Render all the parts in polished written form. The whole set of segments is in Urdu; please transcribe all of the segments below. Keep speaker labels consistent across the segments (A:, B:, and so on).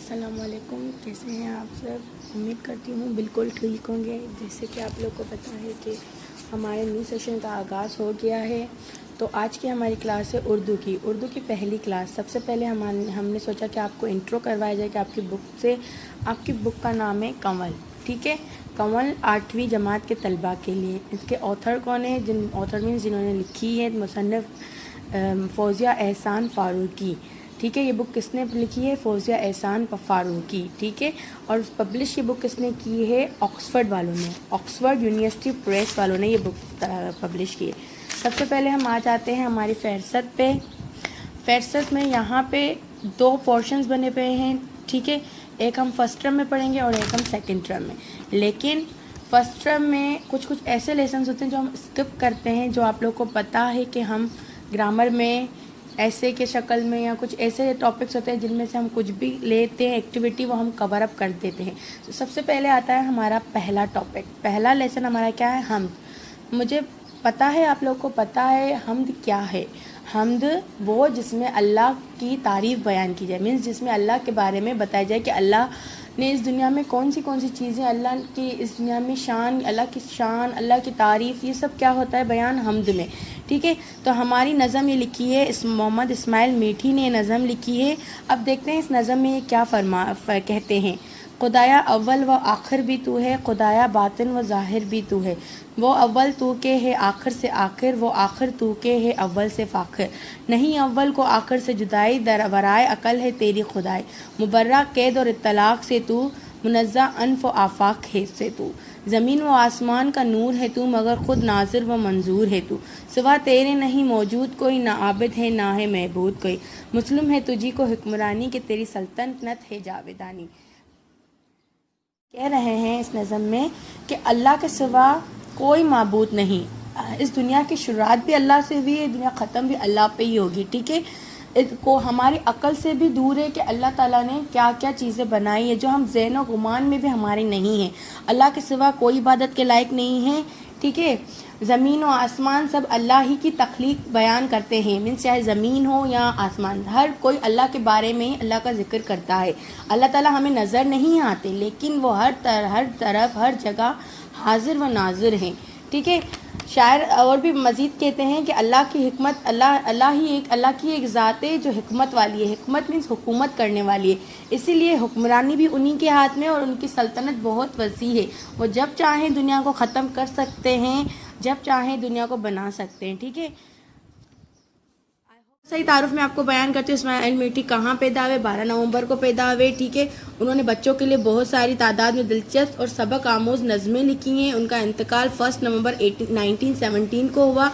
A: السلام علیکم، کیسے ہیں آپ سب؟ امید کرتی ہوں بالکل ٹھیک ہوں گے۔ جیسے کہ آپ لوگ کو پتہ ہے کہ ہمارے نیو سیشن کا آغاز ہو گیا ہے، تو آج کی ہماری کلاس ہے اردو کی پہلی کلاس۔ سب سے پہلے ہم نے سوچا کہ آپ کو انٹرو کروایا جائے کہ آپ کی بک کا نام ہے کنول، ٹھیک ہے؟ کنول 8ویں جماعت کے طلباء کے لیے۔ اس کے آتھر کون ہے؟ جنہوں نے لکھی ہے مصنف فوزیہ احسان فاروقی، ٹھیک ہے؟ یہ بک کس نے لکھی ہے؟ فوزیہ احسان فاروقی، ٹھیک ہے؟ اور پبلش یہ بک کس نے کی ہے؟ آکسفورڈ والوں نے، آکسفورڈ یونیورسٹی پریس والوں نے یہ بک پبلش کی ہے۔ سب سے پہلے ہم آ جاتے ہیں ہماری فہرست پہ۔ فہرست میں یہاں پہ 2 پورشنز بنے پڑے ہیں، ٹھیک ہے؟ ایک ہم فرسٹ ٹرم میں پڑھیں گے اور ایک ہم سیکنڈ ٹرم میں۔ لیکن فرسٹ ٹرم میں کچھ ایسے لیسنز ہوتے ہیں جو ہم اسکپ کرتے ہیں، جو آپ لوگ کو پتہ ہے کہ ہم گرامر میں ایسے کے شکل میں یا کچھ ایسے ٹاپکس ہوتے ہیں جن میں سے ہم کچھ بھی لیتے ہیں ایکٹیویٹی، وہ ہم کور اپ کر دیتے ہیں۔ تو سب سے پہلے آتا ہے ہمارا پہلا ٹاپک، پہلا لیسن ہمارا کیا ہے؟ حمد۔ مجھے پتہ ہے آپ لوگ کو پتہ ہے حمد کیا ہے۔ حمد وہ جس میں اللہ کی تعریف بیان کی جائے، مینس جس میں اللہ کے بارے میں بتایا جائے کہ اللہ نے اس دنیا میں کون سی چیزیں، اللہ کی اس دنیا میں شان، اللہ کی تعریف، یہ سب کیا ہوتا ہے بیان حمد میں، ٹھیک ہے؟ تو ہماری نظم یہ لکھی ہے محمد اسماعیل میٹھی نے نظم لکھی ہے۔ اب دیکھتے ہیں اس نظم میں یہ کیا کہتے ہیں۔ خدایا اول و آخر بھی تو ہے، خدایا باطن و ظاہر بھی تو ہے، وہ اول تو کے ہے آخر سے آخر، وہ آخر تو کے ہے اول سے فاخر، نہیں اول کو آخر سے جدائی، در ورائے عقل ہے تیری خدائی، مبرہ قید اور اطلاق سے تو، منزہ انف و آفاق ہے سے تو، زمین و آسمان کا نور ہے تو، مگر خود ناظر و منظور ہے تو، سوا تیرے نہیں موجود کوئی، نہ عابد ہے نہ ہے معبود کوئی، مسلم ہے تجھی کو حکمرانی کہ تیری سلطنت ہے جاویدانی۔ کہہ رہے ہیں اس نظم میں کہ اللہ کے سوا کوئی معبود نہیں، اس دنیا کی شروعات بھی اللہ سے ہوئی ہے، دنیا ختم بھی اللہ پہ ہی ہوگی، ٹھیک ہے؟ کو ہماری عقل سے بھی دور ہے کہ اللہ تعالیٰ نے کیا کیا چیزیں بنائی ہے جو ہم ذہن و گمان میں بھی ہماری نہیں ہیں۔ اللہ کے سوا کوئی عبادت کے لائق نہیں ہے، ٹھیک ہے؟ زمین و آسمان سب اللہ ہی کی تخلیق بیان کرتے ہیں، مینس چاہے زمین ہو یا آسمان، ہر کوئی اللہ کے بارے میں اللہ کا ذکر کرتا ہے۔ اللہ تعالیٰ ہمیں نظر نہیں آتے لیکن وہ ہر طرف ہر جگہ حاضر و ناظر ہیں، ٹھیک ہے؟ شاعر اور بھی مزید کہتے ہیں کہ اللہ کی حکمت، اللہ کی ایک ذات ہے جو حکمت والی ہے، حکمت مینس حکومت کرنے والی ہے، اسی لیے حکمرانی بھی انہی کے ہاتھ میں اور ان کی سلطنت بہت وسیع ہے، وہ جب چاہیں دنیا کو ختم کر سکتے ہیں، جب چاہیں دنیا کو بنا سکتے ہیں، ٹھیک ہے؟ صحیح تعارف میں آپ کو بیان کرتے ہیں اسماعیل میٹھی کہاں پیدا ہوئے؟ 12 نومبر کو پیدا ہوئے، ٹھیک ہے؟ انہوں نے بچوں کے لیے بہت ساری تعداد میں دلچسپ اور سبق آموز نظمیں لکھی ہیں۔ ان کا انتقال 1 نومبر 1917 کو ہوا۔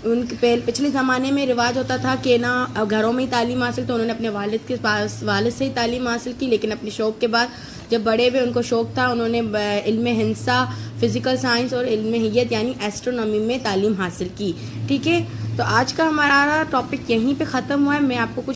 A: ان کے پچھلے زمانے میں رواج ہوتا تھا کہ نا گھروں میں ہی تعلیم حاصل، تو انہوں نے اپنے والد سے ہی تعلیم حاصل کی، لیکن اپنے شوق کے بعد جب بڑے ہوئے ان کو شوق تھا، انہوں نے علم ہندسہ، فزیکل سائنس اور علم حیت یعنی ایسٹرونومی میں تعلیم حاصل کی، ٹھیک ہے؟ تو آج کا ہمارا ٹاپک یہیں پہ ختم ہوا ہے۔ میں آپ کو کچھ